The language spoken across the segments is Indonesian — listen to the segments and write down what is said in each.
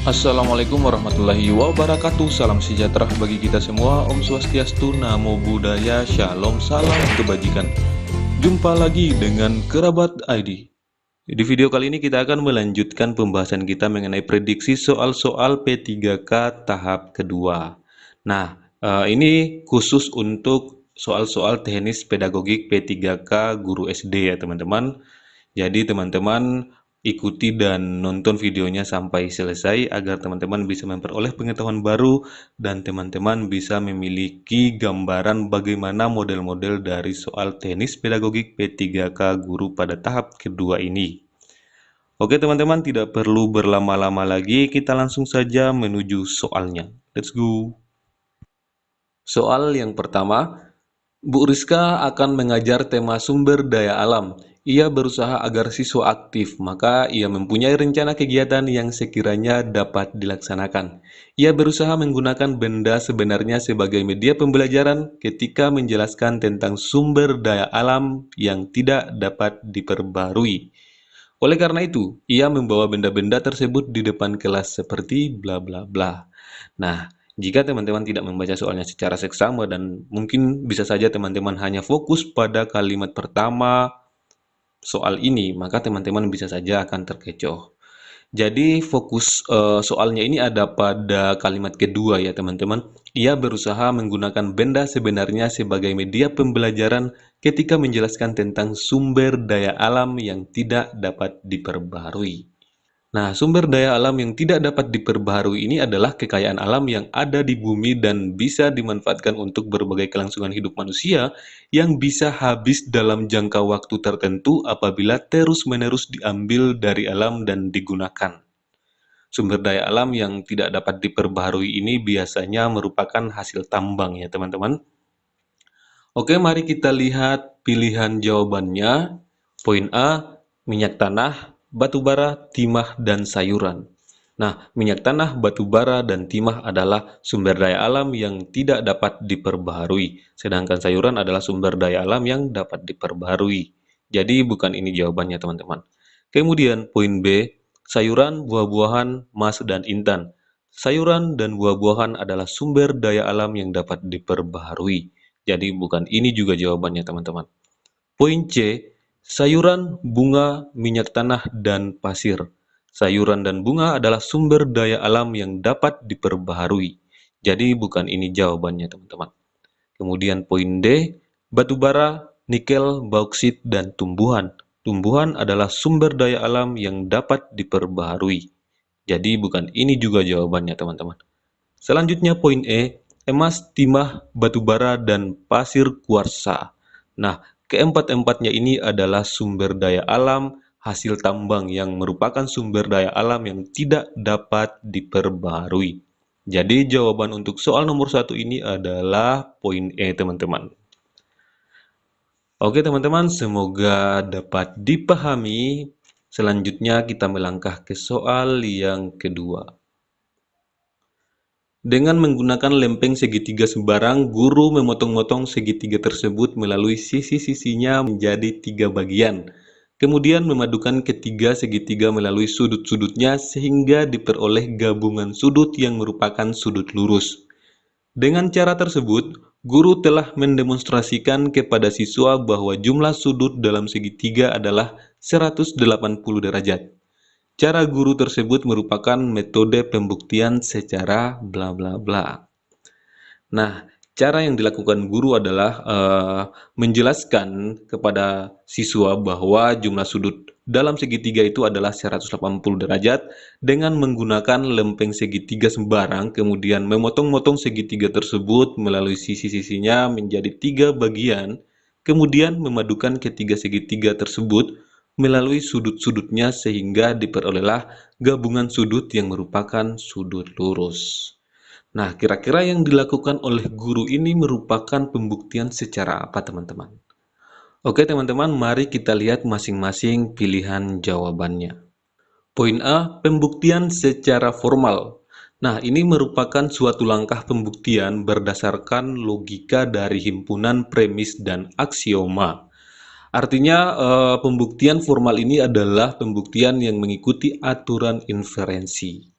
Assalamualaikum warahmatullahi wabarakatuh. Salam sejahtera bagi kita semua. Om Swastiastu, Namo Buddhaya, Shalom, salam kebajikan. Jumpa lagi dengan Kerabat ID. Di video kali ini kita akan melanjutkan pembahasan kita mengenai prediksi soal-soal P3K tahap kedua. Nah, ini khusus untuk soal-soal teknis pedagogik P3K guru SD ya teman-teman. Jadi teman-teman ikuti dan nonton videonya sampai selesai agar teman-teman bisa memperoleh pengetahuan baru dan teman-teman bisa memiliki gambaran bagaimana model-model dari soal teknis pedagogik P3K guru pada tahap kedua ini. Oke teman-teman, tidak perlu berlama-lama lagi, kita langsung saja menuju soalnya. Let's go! Soal yang pertama, Bu Rizka akan mengajar tema sumber daya alam. Ia berusaha agar siswa aktif, maka ia mempunyai rencana kegiatan yang sekiranya dapat dilaksanakan. Ia berusaha menggunakan benda sebenarnya sebagai media pembelajaran ketika menjelaskan tentang sumber daya alam yang tidak dapat diperbarui. Oleh karena itu, ia membawa benda-benda tersebut di depan kelas seperti bla bla bla. Nah, jika teman-teman tidak membaca soalnya secara seksama dan mungkin bisa saja teman-teman hanya fokus pada kalimat pertama soal ini, maka teman-teman bisa saja akan terkecoh. Jadi fokus soalnya ini ada pada kalimat kedua ya teman-teman. Ia berusaha menggunakan benda sebenarnya sebagai media pembelajaran ketika menjelaskan tentang sumber daya alam yang tidak dapat diperbaharui. Nah, sumber daya alam yang tidak dapat diperbaharui ini adalah kekayaan alam yang ada di bumi dan bisa dimanfaatkan untuk berbagai kelangsungan hidup manusia yang bisa habis dalam jangka waktu tertentu apabila terus-menerus diambil dari alam dan digunakan. Sumber daya alam yang tidak dapat diperbaharui ini biasanya merupakan hasil tambang ya teman-teman. Oke, mari kita lihat pilihan jawabannya. Poin A, minyak tanah, batu bara, timah, dan sayuran. Nah, minyak tanah, batu bara, dan timah adalah sumber daya alam yang tidak dapat diperbaharui. Sedangkan sayuran adalah sumber daya alam yang dapat diperbaharui. Jadi bukan ini jawabannya teman-teman. Kemudian poin B, sayuran, buah-buahan, emas, dan intan. Sayuran dan buah-buahan adalah sumber daya alam yang dapat diperbaharui. Jadi bukan ini juga jawabannya teman-teman. Poin C, sayuran, bunga, minyak tanah, dan pasir. Sayuran dan bunga adalah sumber daya alam yang dapat diperbaharui. Jadi bukan ini jawabannya teman-teman. Kemudian poin D, batu bara, nikel, bauksit, dan tumbuhan. Tumbuhan adalah sumber daya alam yang dapat diperbaharui. Jadi bukan ini juga jawabannya teman-teman. Selanjutnya poin E, emas, timah, batu bara, dan pasir kuarsa. Nah, keempat-empatnya ini adalah sumber daya alam hasil tambang yang merupakan sumber daya alam yang tidak dapat diperbaharui. Jadi jawaban untuk soal nomor 1 ini adalah poin E teman-teman. Oke teman-teman, semoga dapat dipahami. Selanjutnya kita melangkah ke soal yang kedua. Dengan menggunakan lempeng segitiga sembarang, guru memotong-motong segitiga tersebut melalui sisi-sisinya menjadi 3 bagian. Kemudian memadukan ketiga segitiga melalui sudut-sudutnya sehingga diperoleh gabungan sudut yang merupakan sudut lurus. Dengan cara tersebut, guru telah mendemonstrasikan kepada siswa bahwa jumlah sudut dalam segitiga adalah 180 derajat. Cara guru tersebut merupakan metode pembuktian secara bla bla bla. Nah, cara yang dilakukan guru adalah menjelaskan kepada siswa bahwa jumlah sudut dalam segitiga itu adalah 180 derajat dengan menggunakan lempeng segitiga sembarang, kemudian memotong-motong segitiga tersebut melalui sisi-sisinya menjadi 3 bagian, kemudian memadukan ketiga segitiga tersebut melalui sudut-sudutnya sehingga diperolehlah gabungan sudut yang merupakan sudut lurus. Nah, kira-kira yang dilakukan oleh guru ini merupakan pembuktian secara apa, teman-teman? Oke, teman-teman, mari kita lihat masing-masing pilihan jawabannya. Poin A, pembuktian secara formal. Nah, ini merupakan suatu langkah pembuktian berdasarkan logika dari himpunan premis dan aksioma. Artinya, pembuktian formal ini adalah pembuktian yang mengikuti aturan inferensi.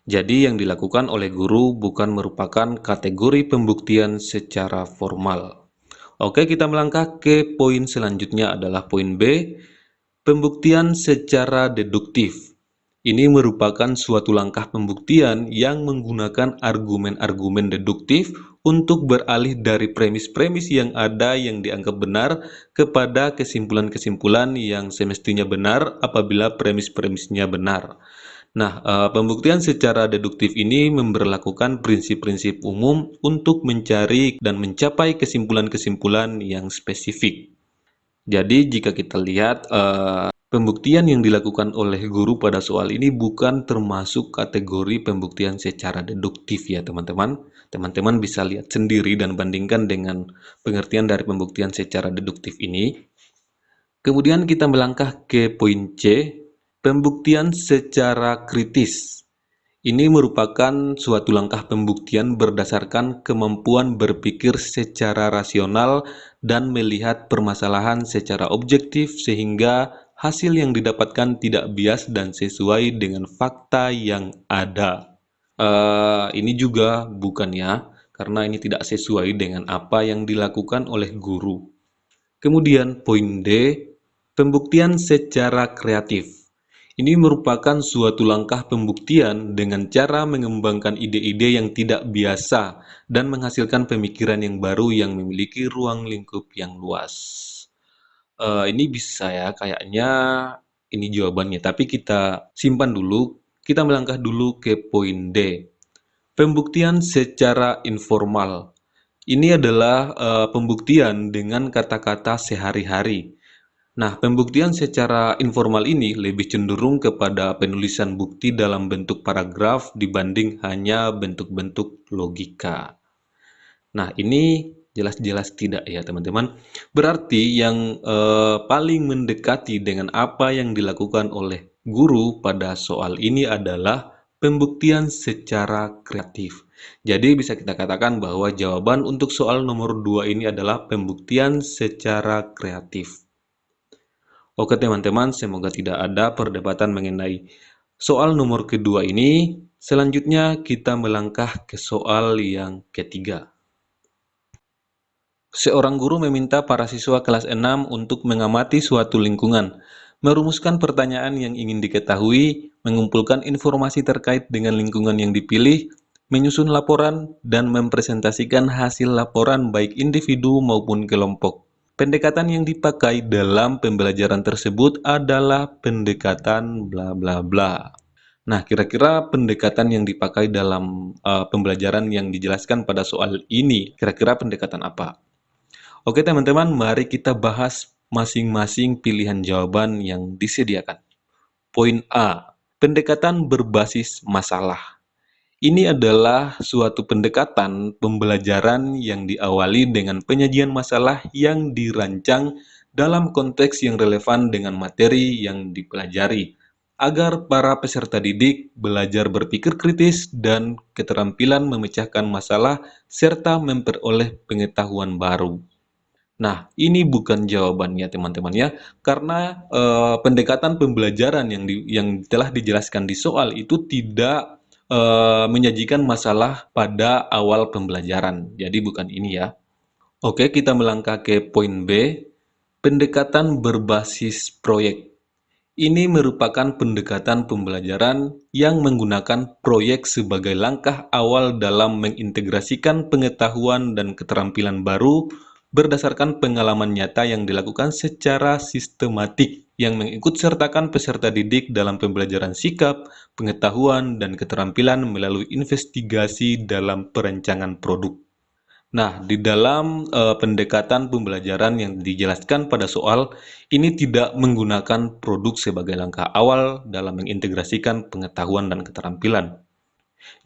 Jadi yang dilakukan oleh guru bukan merupakan kategori pembuktian secara formal. Oke, kita melangkah ke poin selanjutnya adalah poin B, pembuktian secara deduktif. Ini merupakan suatu langkah pembuktian yang menggunakan argumen-argumen deduktif untuk beralih dari premis-premis yang ada yang dianggap benar kepada kesimpulan-kesimpulan yang semestinya benar apabila premis-premisnya benar. Nah, pembuktian secara deduktif ini memberlakukan prinsip-prinsip umum untuk mencari dan mencapai kesimpulan-kesimpulan yang spesifik. Jadi jika kita lihat pembuktian yang dilakukan oleh guru pada soal ini bukan termasuk kategori pembuktian secara deduktif ya teman-teman. Teman-teman bisa lihat sendiri dan bandingkan dengan pengertian dari pembuktian secara deduktif ini. Kemudian kita melangkah ke poin C, pembuktian secara kritis. Ini merupakan suatu langkah pembuktian berdasarkan kemampuan berpikir secara rasional dan melihat permasalahan secara objektif sehingga hasil yang didapatkan tidak bias dan sesuai dengan fakta yang ada. Ini juga bukan ya, karena ini tidak sesuai dengan apa yang dilakukan oleh guru. Kemudian poin D, pembuktian secara kreatif. Ini merupakan suatu langkah pembuktian dengan cara mengembangkan ide-ide yang tidak biasa dan menghasilkan pemikiran yang baru yang memiliki ruang lingkup yang luas. Ini bisa ya, kayaknya ini jawabannya, tapi kita simpan dulu. Kita melangkah dulu ke poin D. Pembuktian secara informal. Ini adalah pembuktian dengan kata-kata sehari-hari. Nah, pembuktian secara informal ini lebih cenderung kepada penulisan bukti dalam bentuk paragraf dibanding hanya bentuk-bentuk logika. Nah, ini jelas-jelas tidak ya, teman-teman. Berarti yang paling mendekati dengan apa yang dilakukan oleh guru pada soal ini adalah pembuktian secara kreatif. Jadi bisa kita katakan bahwa jawaban untuk soal nomor 2 ini adalah pembuktian secara kreatif. Oke teman-teman, semoga tidak ada perdebatan mengenai soal nomor kedua ini. Selanjutnya kita melangkah ke soal yang ketiga. Seorang guru meminta para siswa kelas 6 untuk mengamati suatu lingkungan, merumuskan pertanyaan yang ingin diketahui, mengumpulkan informasi terkait dengan lingkungan yang dipilih, menyusun laporan, dan mempresentasikan hasil laporan baik individu maupun kelompok. Pendekatan yang dipakai dalam pembelajaran tersebut adalah pendekatan bla bla bla. Nah, kira-kira pendekatan yang dipakai dalam pembelajaran yang dijelaskan pada soal ini, kira-kira pendekatan apa? Oke teman-teman, mari kita bahas masing-masing pilihan jawaban yang disediakan. Poin A, pendekatan berbasis masalah. Ini adalah suatu pendekatan pembelajaran yang diawali dengan penyajian masalah yang dirancang dalam konteks yang relevan dengan materi yang dipelajari, agar para peserta didik belajar berpikir kritis dan keterampilan memecahkan masalah serta memperoleh pengetahuan baru. Nah, ini bukan jawabannya teman-teman ya, karena pendekatan pembelajaran yang telah dijelaskan di soal itu tidak menyajikan masalah pada awal pembelajaran. Jadi bukan ini ya. Oke, kita melangkah ke poin B, pendekatan berbasis proyek. Ini merupakan pendekatan pembelajaran yang menggunakan proyek sebagai langkah awal dalam mengintegrasikan pengetahuan dan keterampilan baru berdasarkan pengalaman nyata yang dilakukan secara sistematik yang mengikutsertakan peserta didik dalam pembelajaran sikap, pengetahuan, dan keterampilan melalui investigasi dalam perancangan produk. Nah, di dalam pendekatan pembelajaran yang dijelaskan pada soal, ini tidak menggunakan produk sebagai langkah awal dalam mengintegrasikan pengetahuan dan keterampilan.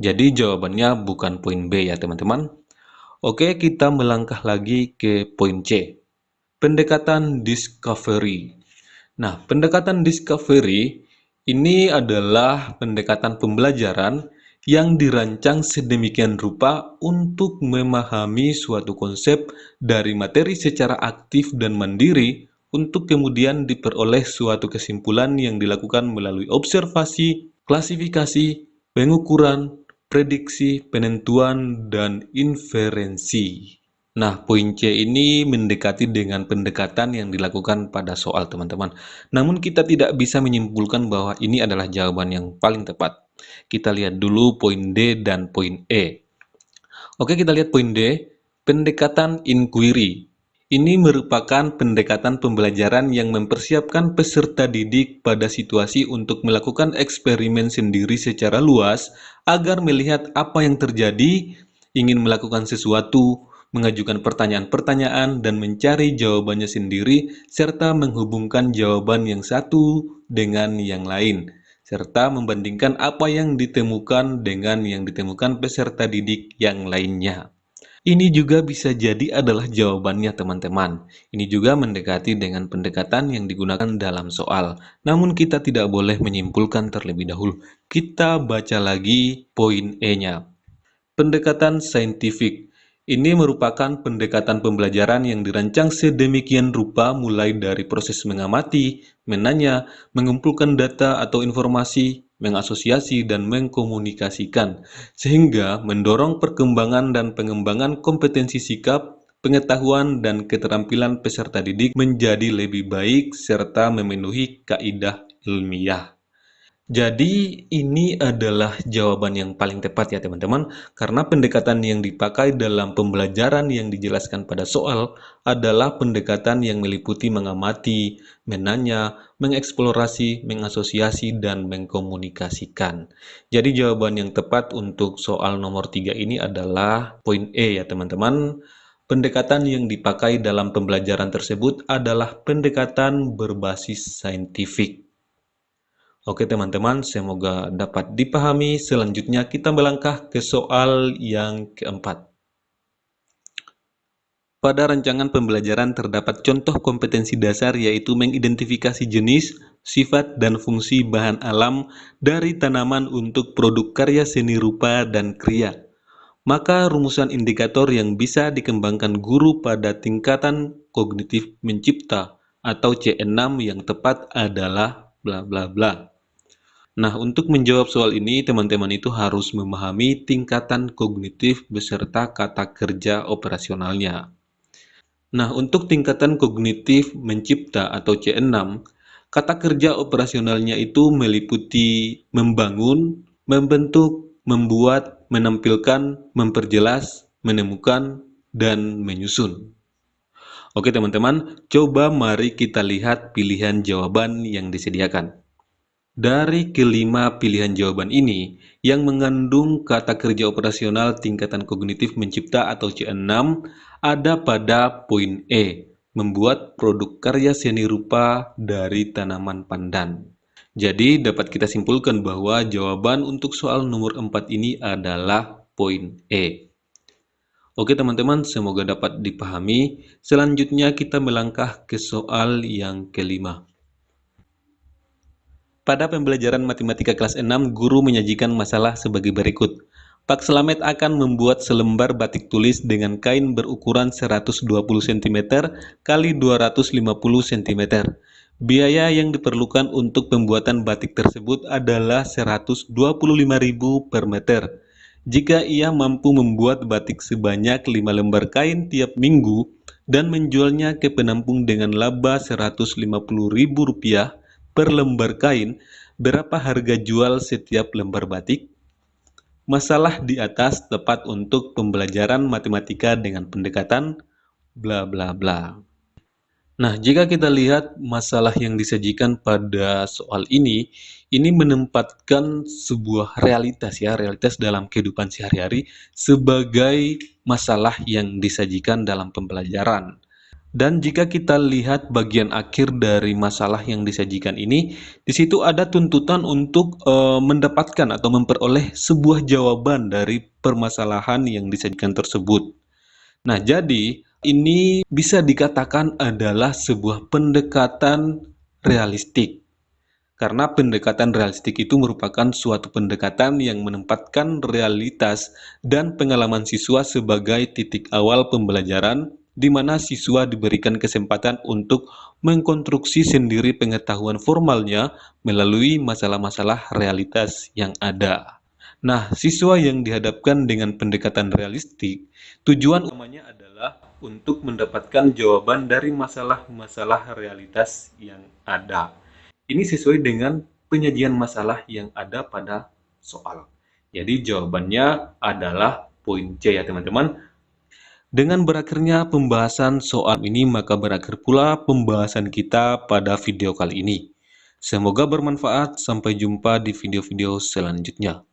Jadi jawabannya bukan poin B ya teman-teman. Oke, kita melangkah lagi ke poin C. Pendekatan discovery. Nah, pendekatan discovery ini adalah pendekatan pembelajaran yang dirancang sedemikian rupa untuk memahami suatu konsep dari materi secara aktif dan mandiri untuk kemudian diperoleh suatu kesimpulan yang dilakukan melalui observasi, klasifikasi, pengukuran, prediksi, penentuan, dan inferensi. Nah, poin C ini mendekati dengan pendekatan yang dilakukan pada soal, teman-teman. Namun kita tidak bisa menyimpulkan bahwa ini adalah jawaban yang paling tepat. Kita lihat dulu poin D dan poin E. Oke, kita lihat poin D, pendekatan inquiry. Ini merupakan pendekatan pembelajaran yang mempersiapkan peserta didik pada situasi untuk melakukan eksperimen sendiri secara luas agar melihat apa yang terjadi, ingin melakukan sesuatu, mengajukan pertanyaan-pertanyaan, dan mencari jawabannya sendiri, serta menghubungkan jawaban yang satu dengan yang lain, serta membandingkan apa yang ditemukan dengan yang ditemukan peserta didik yang lainnya. Ini juga bisa jadi adalah jawabannya, teman-teman. Ini juga mendekati dengan pendekatan yang digunakan dalam soal. Namun kita tidak boleh menyimpulkan terlebih dahulu. Kita baca lagi poin E-nya. Pendekatan saintifik. Ini merupakan pendekatan pembelajaran yang dirancang sedemikian rupa mulai dari proses mengamati, menanya, mengumpulkan data atau informasi, mengasosiasi, dan mengkomunikasikan, sehingga mendorong perkembangan dan pengembangan kompetensi sikap, pengetahuan, dan keterampilan peserta didik menjadi lebih baik serta memenuhi kaidah ilmiah. Jadi ini adalah jawaban yang paling tepat ya teman-teman, karena pendekatan yang dipakai dalam pembelajaran yang dijelaskan pada soal adalah pendekatan yang meliputi mengamati, menanya, mengeksplorasi, mengasosiasi, dan mengkomunikasikan. Jadi jawaban yang tepat untuk soal nomor 3 ini adalah poin E ya teman-teman. Pendekatan yang dipakai dalam pembelajaran tersebut adalah pendekatan berbasis saintifik. Oke teman-teman, semoga dapat dipahami. Selanjutnya kita melangkah ke soal yang keempat. Pada rancangan pembelajaran terdapat contoh kompetensi dasar yaitu mengidentifikasi jenis, sifat, dan fungsi bahan alam dari tanaman untuk produk karya seni rupa dan kriya. Maka rumusan indikator yang bisa dikembangkan guru pada tingkatan kognitif mencipta atau C6 yang tepat adalah bla bla bla. Nah, untuk menjawab soal ini, teman-teman itu harus memahami tingkatan kognitif beserta kata kerja operasionalnya. Nah, untuk tingkatan kognitif mencipta atau C6, kata kerja operasionalnya itu meliputi membangun, membentuk, membuat, menampilkan, memperjelas, menemukan, dan menyusun. Oke teman-teman, coba mari kita lihat pilihan jawaban yang disediakan. Dari kelima pilihan jawaban ini, yang mengandung kata kerja operasional tingkatan kognitif mencipta atau C6 ada pada poin E, membuat produk karya seni rupa dari tanaman pandan. Jadi dapat kita simpulkan bahwa jawaban untuk soal nomor 4 ini adalah poin E. Oke teman-teman, semoga dapat dipahami. Selanjutnya kita melangkah ke soal yang kelima. Pada pembelajaran matematika kelas 6, guru menyajikan masalah sebagai berikut. Pak Slamet akan membuat selembar batik tulis dengan kain berukuran 120 cm kali 250 cm. Biaya yang diperlukan untuk pembuatan batik tersebut adalah 125.000 per meter. Jika ia mampu membuat batik sebanyak 5 lembar kain tiap minggu dan menjualnya ke penampung dengan laba Rp150.000 per lembar kain, berapa harga jual setiap lembar batik? Masalah di atas tepat untuk pembelajaran matematika dengan pendekatan bla bla bla. Nah, jika kita lihat masalah yang disajikan pada soal ini menempatkan sebuah realitas ya, realitas dalam kehidupan sehari-hari sebagai masalah yang disajikan dalam pembelajaran. Dan jika kita lihat bagian akhir dari masalah yang disajikan ini, di situ ada tuntutan untuk mendapatkan atau memperoleh sebuah jawaban dari permasalahan yang disajikan tersebut. Nah, jadi ini bisa dikatakan adalah sebuah pendekatan realistik. Karena pendekatan realistik itu merupakan suatu pendekatan yang menempatkan realitas dan pengalaman siswa sebagai titik awal pembelajaran, di mana siswa diberikan kesempatan untuk mengkonstruksi sendiri pengetahuan formalnya melalui masalah-masalah realitas yang ada. Nah, siswa yang dihadapkan dengan pendekatan realistik, tujuan utamanya adalah untuk mendapatkan jawaban dari masalah-masalah realitas yang ada. Ini sesuai dengan penyajian masalah yang ada pada soal. Jadi jawabannya adalah poin C ya teman-teman. Dengan berakhirnya pembahasan soal ini, maka berakhir pula pembahasan kita pada video kali ini. Semoga bermanfaat. Sampai jumpa di video-video selanjutnya.